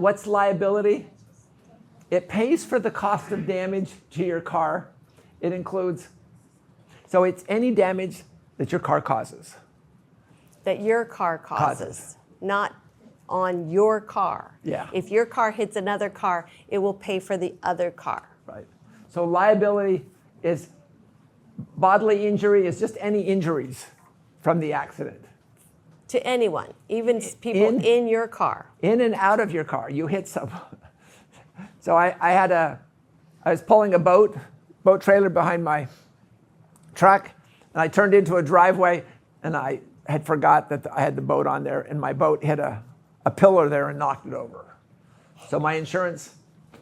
what's liability? It pays for the cost of damage to your car. It includes, so it's any damage that your car causes. That your car causes. Not on your car. Yeah. If your car hits another car, it will pay for the other car. Right. So liability is bodily injury is just any injuries from the accident. To anyone, even people in your car. In and out of your car. You hit someone. So I was pulling a boat trailer behind my truck, and I turned into a driveway, and I had forgot that I had the boat on there, and my boat hit a pillar there and knocked it over. So my insurance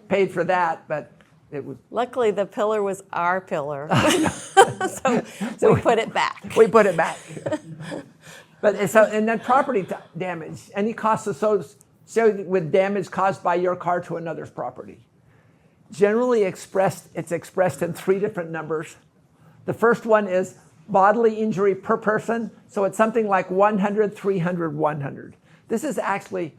paid for that, but it was... Luckily, the pillar was our pillar. so we put it back. We put it back. But so, and then property damage, any costs associated with damage caused by your car to another's property. Generally it's expressed in 3 different numbers. The first one is bodily injury per person. So it's something like 100, 300, 100. This is actually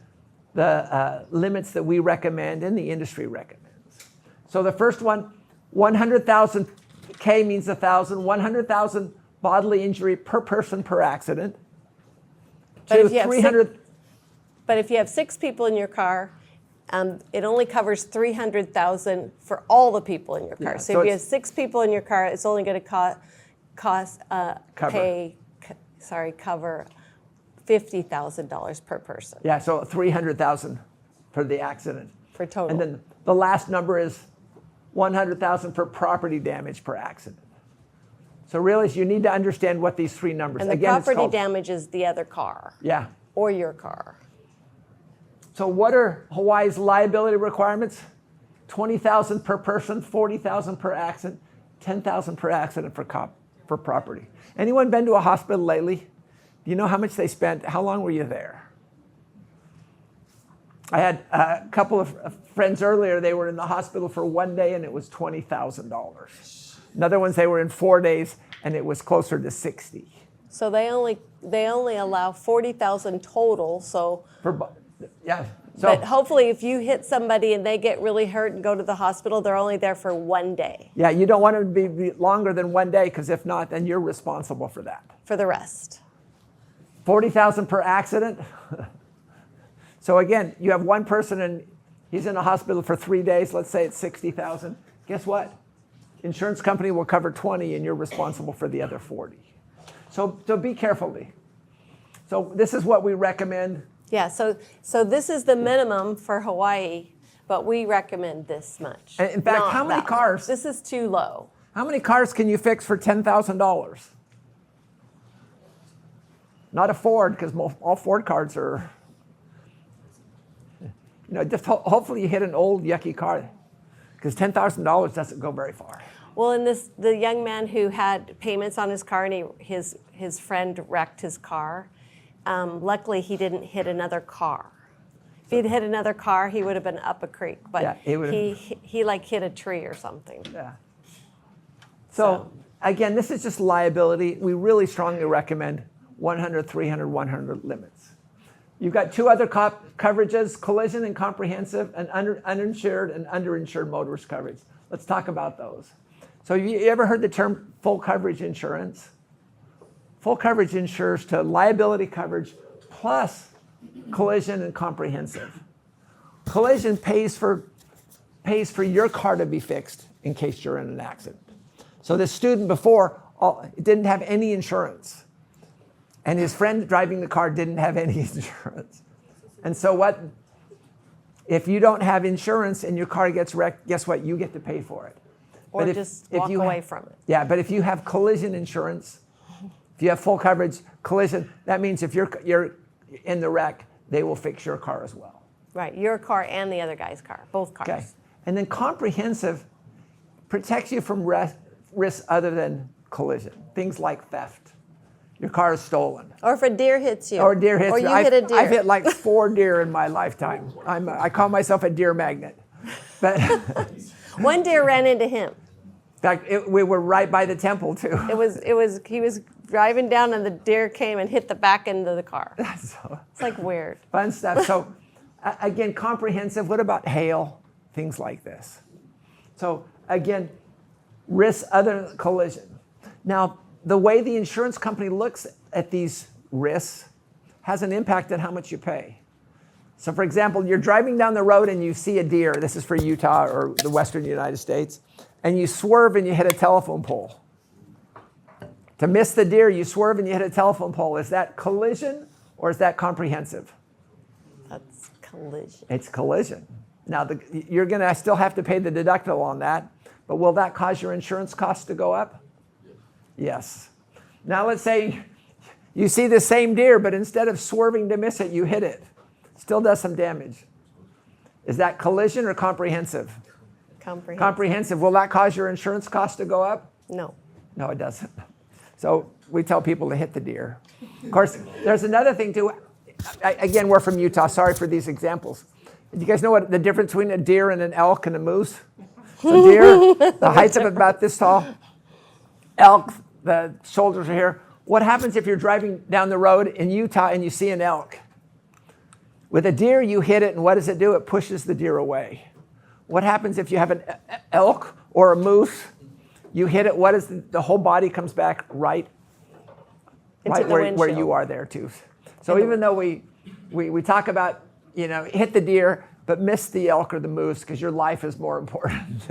the limits that we recommend and the industry recommends. So the first one, 100,000 K means 1,000, 100,000 bodily injury per person per accident. But if you have 6 people in your car, it only covers 300,000 for all the people in your car. Yeah, so if you have 6 people in your car, it's only going to cover $50,000 per person. Yeah, so 300,000 for the accident. For total. And then the last number is 100,000 for property damage per accident. So really, you need to understand what these 3 numbers. And the property damage is the other car. Yeah. Or your car. So what are Hawaii's liability requirements? 20,000 per person, 40,000 per accident, 10,000 per accident for property. Anyone been to a hospital lately? Do you know how much they spent? How long were you there? I had a couple of friends earlier. They were in the hospital for 1 day, and it was $20,000. Another ones, they were in 4 days, and it was closer to 60. So they only allow 40,000 total. So yeah. So, but hopefully, if you hit somebody and they get really hurt and go to the hospital, they're only there for 1 day. Yeah, you don't want it to be longer than 1 day, because if not, then you're responsible for that. For the rest. 40,000 per accident. So again, you have one person and he's in a hospital for 3 days. Let's say it's 60,000. Guess what? Insurance company will cover 20, and you're responsible for the other 40. So be careful. So this is what we recommend. Yeah, so this is the minimum for Hawaii, but we recommend this much. In fact, how many cars? This is too low. How many cars can you fix for $10,000? Not a Ford, because all Ford cars are, just hopefully you hit an old yucky car, because $10,000 doesn't go very far. Well, and the young man who had payments on his car, and his friend wrecked his car. Luckily, he didn't hit another car. If he'd hit another car, he would have been up a creek. But yeah, he like hit a tree or something. Yeah. So again, this is just liability. We really strongly recommend 100, 300, 100 limits. You've got 2 other coverages: collision and comprehensive, and uninsured and underinsured motorist coverage. Let's talk about those. So have you ever heard the term full coverage insurance? Full coverage insures to liability coverage plus collision and comprehensive. Collision pays for your car to be fixed in case you're in an accident. So this student before didn't have any insurance, and his friend driving the car didn't have any insurance. And so what? If you don't have insurance and your car gets wrecked, guess what? You get to pay for it. Or just walk away from it. Yeah, but if you have collision insurance, if you have full coverage collision, that means if you're in the wreck, they will fix your car as well. Right, your car and the other guy's car, both cars. Okay, and then comprehensive protects you from risks other than collision, things like theft. Your car is stolen. Or if a deer hits you. Or deer hits you. Or you hit a deer. I've hit like 4 deer in my lifetime. I call myself a deer magnet. But one deer ran into him. In fact, we were right by the temple too. He was driving down and the deer came and hit the back end of the car. So, it's like weird. Fun stuff. So Again, comprehensive. What about hail? Things like this. So again, risks other than collision. Now, the way the insurance company looks at these risks has an impact on how much you pay. So for example, you're driving down the road and you see a deer. This is for Utah or the western United States. And you swerve and you hit a telephone pole. To miss the deer, you swerve and you hit a telephone pole. Is that collision or is that comprehensive? That's collision. It's collision. Now, you're going to still have to pay the deductible on that, but will that cause your insurance costs to go up? Yes. Now, let's say you see the same deer, but instead of swerving to miss it, you hit it. Still does some damage. Is that collision or comprehensive? Comprehensive. Comprehensive. Will that cause your insurance costs to go up? No. No, it doesn't. So we tell people to hit the deer. Of course, there's another thing too. Again, we're from Utah. Sorry for these examples. Do you guys know what the difference between a deer and an elk and a moose? So deer, the height's of about this tall. Elk, the shoulders are here. What happens if you're driving down the road in Utah and you see an elk? With a deer, you hit it, and what does it do? It pushes the deer away. What happens if you have an elk or a moose? You hit it, what is the whole body comes back right where you are there too. So even though we talk about, hit the deer, but miss the elk or the moose because your life is more important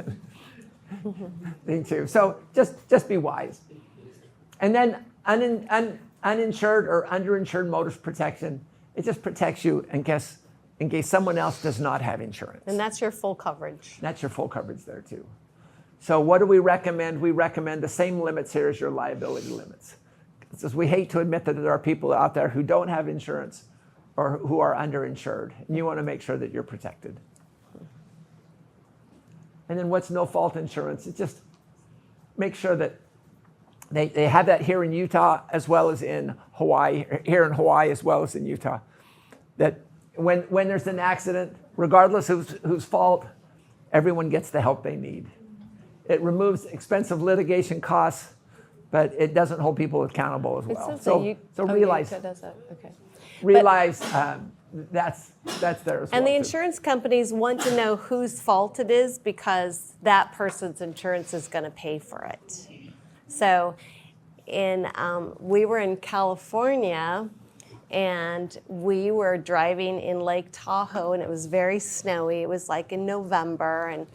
thing too. So just be wise. And then uninsured or underinsured motorist protection, it just protects you in case someone else does not have insurance. And that's your full coverage. That's your full coverage there too. So what do we recommend? We recommend the same limits here as your liability limits. Because we hate to admit that there are people out there who don't have insurance or who are underinsured. And you want to make sure that you're protected. And then what's no-fault insurance? It's just make sure that they have that here in Utah as well as in Hawaii, here in Hawaii as well as in Utah. That when there's an accident, regardless of whose fault, everyone gets the help they need. It removes expensive litigation costs, but it doesn't hold people accountable as well. So realize, okay. Realize that's there as well. And the insurance companies want to know whose fault it is because that person's insurance is going to pay for it. So we were in California, and we were driving in Lake Tahoe, and it was very snowy. It was like in November, and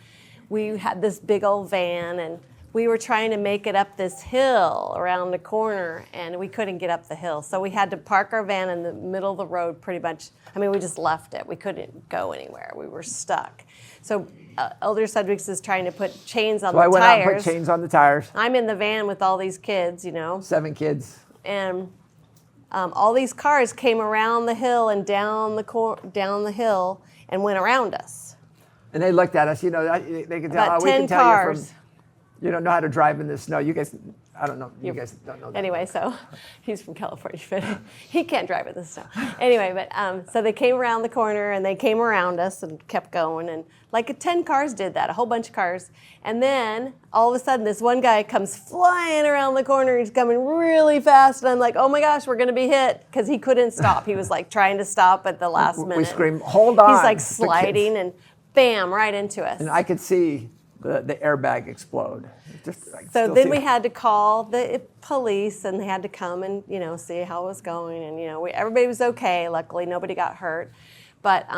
we had this big old van, and we were trying to make it up this hill around the corner, and we couldn't get up the hill. So we had to park our van in the middle of the road pretty much. I mean, we just left it. We couldn't go anywhere. We were stuck. So Elder Sedgwick's is trying to put chains on the tires. So I went out and put chains on the tires. I'm in the van with all these kids, 7 kids. And all these cars came around the hill and down the hill and went around us. And they looked at us, they could tell. About We 10 can tell cars. You don't know how to drive in the snow. You guys, I don't know. You guys don't know that. Anyway, so he's from California, but he can't drive in the snow. Anyway, but so they came around the corner and they came around us and kept going. And like 10 cars did that, a whole bunch of cars. And then all of a sudden, this one guy comes flying around the corner. He's coming really fast. And I'm like, oh my gosh, we're going to be hit. Because he couldn't stop. He was like trying to stop at the last minute. We scream, hold on. He's like sliding and bam, right into us. And I could see the airbag explode. So then we had to call the police, and they had to come and see how it was going, and everybody was okay. Luckily, nobody got hurt, but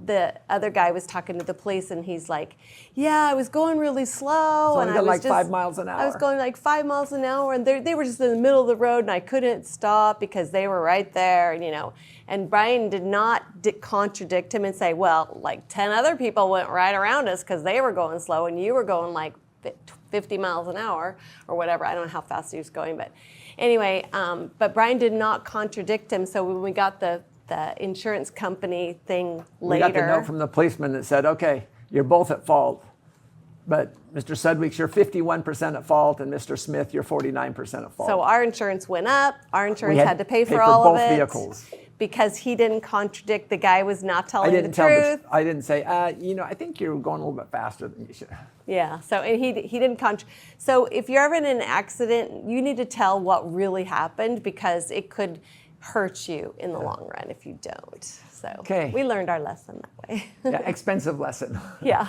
the other guy was talking to the police, and he's like, "Yeah, I was going really slow, and I was like 5 miles an hour. I was going like 5 miles an hour, and they were just in the middle of the road, and I couldn't stop because they were right there, And Brian did not contradict him and say, well, like 10 other people went right around us because they were going slow, and you were going like 50 miles an hour or whatever. I don't know how fast he was going, but anyway, but Brian did not contradict him. So when we got the insurance company thing later. We got the note from the policeman that said, okay, you're both at fault. But Mr. Sedgwick, you're 51% at fault, and Mr. Smith, you're 49% at fault. So our insurance went up. Our insurance had to pay for all of it. Both vehicles. Because he didn't contradict. The guy was not telling the truth. I didn't say, I think you're going a little bit faster than you should. Yeah, so and he didn't So if you're ever in an accident, you need to tell what really happened because it could hurt you in the long run if you don't. So Okay. we learned our lesson that way. Yeah, expensive lesson. Yeah.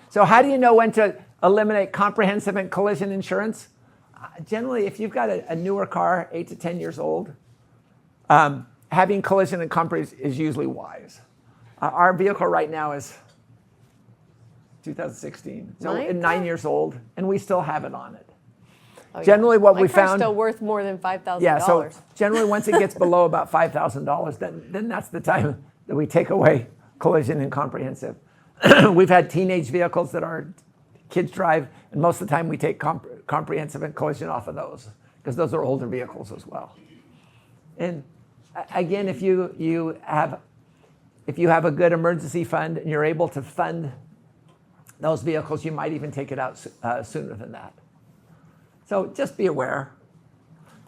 So how do you know when to eliminate comprehensive and collision insurance? Generally, if you've got a newer car, 8 to 10 years old, having collision and comprehensive is usually wise. Our vehicle right now is 2016, so 9 years old, and we still have it on it. Oh, Generally, what My we car's found, still worth more than $5,000. yeah. So generally, once it gets below about $5,000, then that's the time that we take away collision and comprehensive. We've had teenage vehicles that our kids drive, and most of the time we take comprehensive and collision off of those because those are older vehicles as well. And again, if you have a good emergency fund and you're able to fund those vehicles, you might even take it out sooner than that. So just be aware.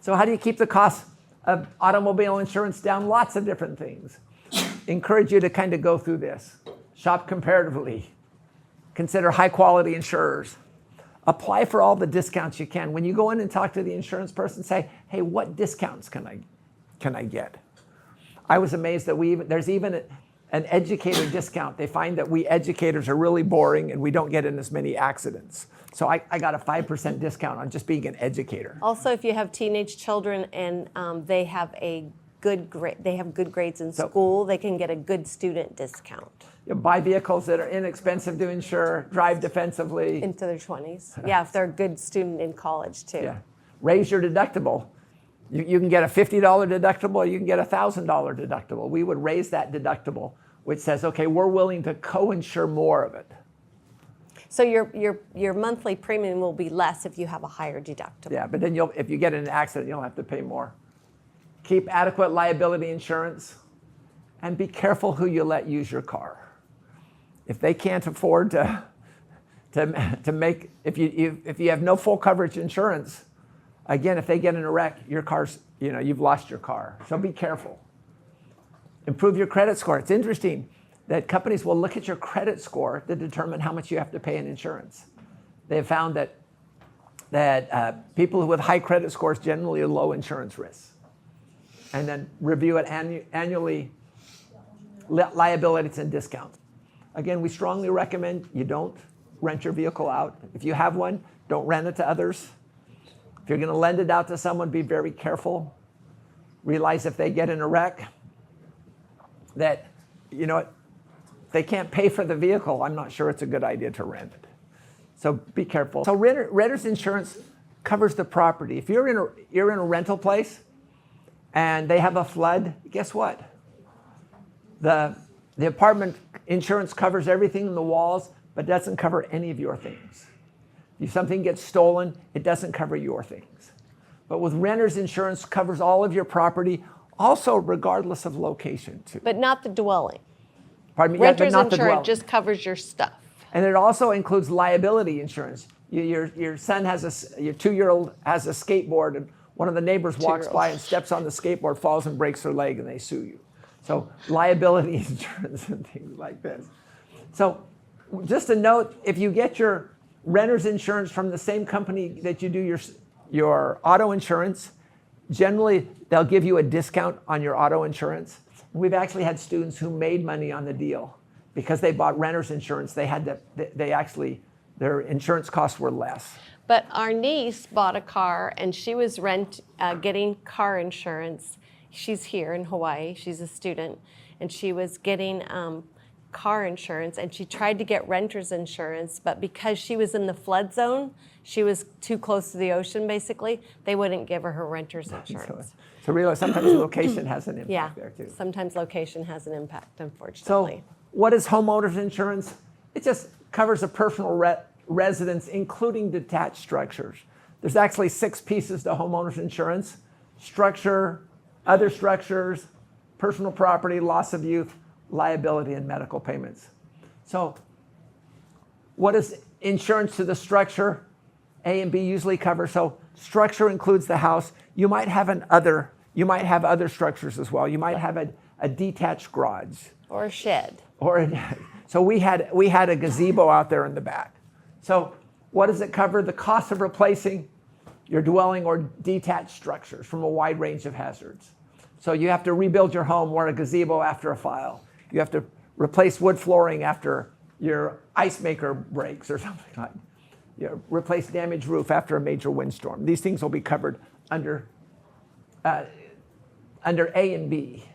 So how do you keep the cost of automobile insurance down? Lots of different things. Encourage you to kind of go through this. Shop comparatively. Consider high quality insurers. Apply for all the discounts you can. When you go in and talk to the insurance person, say, hey, what discounts can I get? I was amazed that there's even an educator discount. They find that we educators are really boring and we don't get in as many accidents. So I got a 5% discount on just being an educator. Also, if you have teenage children and they have good grades in school, they can get a good student discount. You buy vehicles that are inexpensive to insure, drive defensively. Into their 20s. Yeah, if they're a good student in college too. Yeah. Raise your deductible. You can get a $50 deductible or you can get a $1,000 deductible. We would raise that deductible, which says, okay, we're willing to co-insure more of it. So your monthly premium will be less if you have a higher deductible. Yeah, but then if you get in an accident, you'll have to pay more. Keep adequate liability insurance and be careful who you let use your car. If they can't afford to make, if you have no full coverage insurance, again, if they get in a wreck, your car's, you've lost your car. So be careful. Improve your credit score. It's interesting that companies will look at your credit score to determine how much you have to pay in insurance. They have found that people with high credit scores generally are low insurance risks. And then review it annually, liabilities and discounts. Again, we strongly recommend you don't rent your vehicle out. If you have one, don't rent it to others. If you're going to lend it out to someone, be very careful. Realize if they get in a wreck that, if they can't pay for the vehicle, I'm not sure it's a good idea to rent it. So be careful. So renter's insurance covers the property. If you're in a rental place and they have a flood, guess what? The apartment insurance covers everything in the walls, but doesn't cover any of your things. If something gets stolen, it doesn't cover your things. But with renter's insurance, covers all of your property, also regardless of location too. But not the dwelling. Pardon me, Renter's not the insurance dwelling. just covers your stuff. And it also includes liability insurance. Your son your 2-year-old has a skateboard, and one of the neighbors walks by and steps on the skateboard, falls and breaks her leg, and they sue you. So liability insurance and things like this. So just a note, if you get your renter's insurance from the same company that you do your auto insurance, generally they'll give you a discount on your auto insurance. We've actually had students who made money on the deal because they bought renter's insurance. Their insurance costs were less. But our niece bought a car and she was getting car insurance. She's here in Hawaii. She's a student, and she was getting car insurance, and she tried to get renter's insurance, but because she was in the flood zone, she was too close to the ocean, basically, they wouldn't give her renter's insurance. So realize sometimes location has an impact there too. Sometimes location has an impact, unfortunately. So what is homeowners insurance? It just covers a personal residence, including detached structures. There's actually 6 pieces to homeowners insurance: structure, other structures, personal property, loss of use, liability, and medical payments. So what is insurance to the structure? A and B usually cover. So structure includes the house. You might have other structures as well. You might have a detached garage. Or a shed. So we had a gazebo out there in the back. So what does it cover? The cost of replacing your dwelling or detached structures from a wide range of hazards. So you have to rebuild your home or a gazebo after a fire. You have to replace wood flooring after your ice maker breaks or something like that. You replace damaged roof after a major windstorm. These things will be covered under A and B.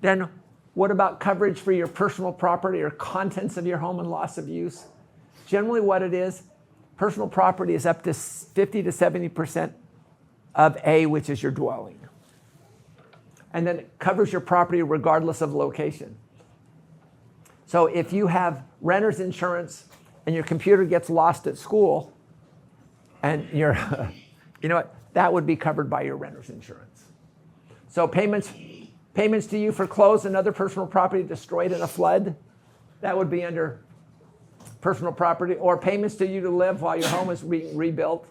Then what about coverage for your personal property or contents of your home and loss of use? Generally what it is, personal property is up to 50 to 70% of A, which is your dwelling. And then it covers your property regardless of location. So if you have renter's insurance and your computer gets lost at school, and you're, you know what, that would be covered by your renter's insurance. So payments to you for clothes and other personal property destroyed in a flood, that would be under personal property, or payments to you to live while your home is being rebuilt.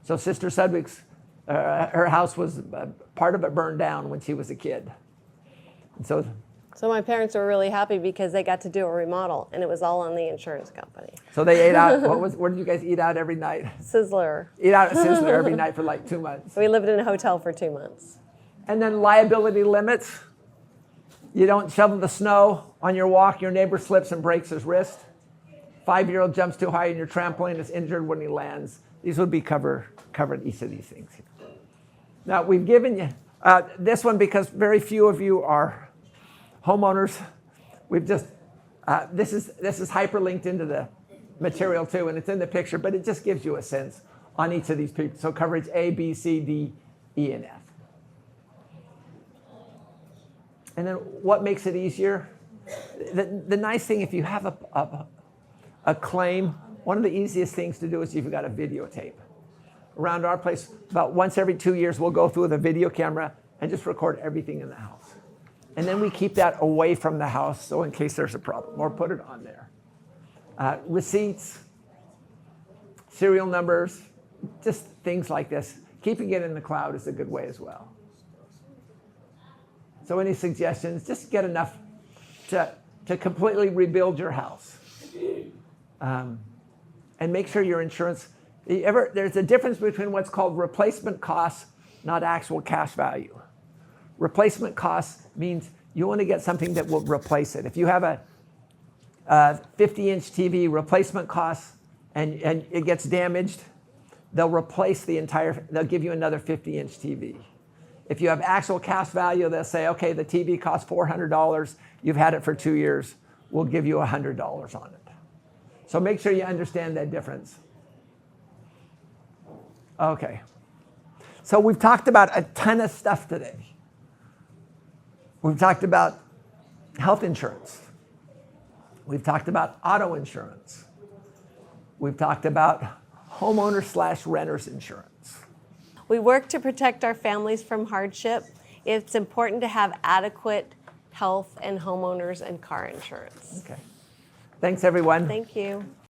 So Sister Sedgwick's, her house was, part of it burned down when she was a kid. And so my parents were really happy because they got to do a remodel, and it was all on the insurance company. So they ate out, where did you guys eat out every night? Sizzler. Eat out at Sizzler every night for like 2 months. We lived in a hotel for 2 months. And then liability limits. You don't shovel the snow on your walk, your neighbor slips and breaks his wrist. 5-year-old jumps too high in your trampoline, is injured when he lands. These would be covered each of these things. Now, we've given you this one because very few of you are homeowners. We've just, this is hyperlinked into the material too, and it's in the picture, but it just gives you a sense on each of these people. So coverage A, B, C, D, E, and F. And then what makes it easier? The nice thing, if you have a claim, one of the easiest things to do is if you've got a videotape. Around our place, about once every 2 years, we'll go through with a video camera and just record everything in the house. And then we keep that away from the house, so in case there's a problem, or put it on there. Receipts, serial numbers, just things like this. Keeping it in the cloud is a good way as well. So any suggestions? Just get enough to completely rebuild your house. And make sure your insurance, there's a difference between what's called replacement costs, not actual cash value. Replacement costs means you want to get something that will replace it. If you have a 50-inch TV, replacement costs, and it gets damaged, they'll replace they'll give you another 50-inch TV. If you have actual cash value, they'll say, okay, the TV costs $400, you've had it for 2 years, we'll give you $100 on it. So make sure you understand that difference. Okay. So we've talked about a ton of stuff today. We've talked about health insurance. We've talked about auto insurance. We've talked about homeowner/renters insurance. We work to protect our families from hardship. It's important to have adequate health and homeowners and car insurance. Okay. Thanks, everyone. Thank you.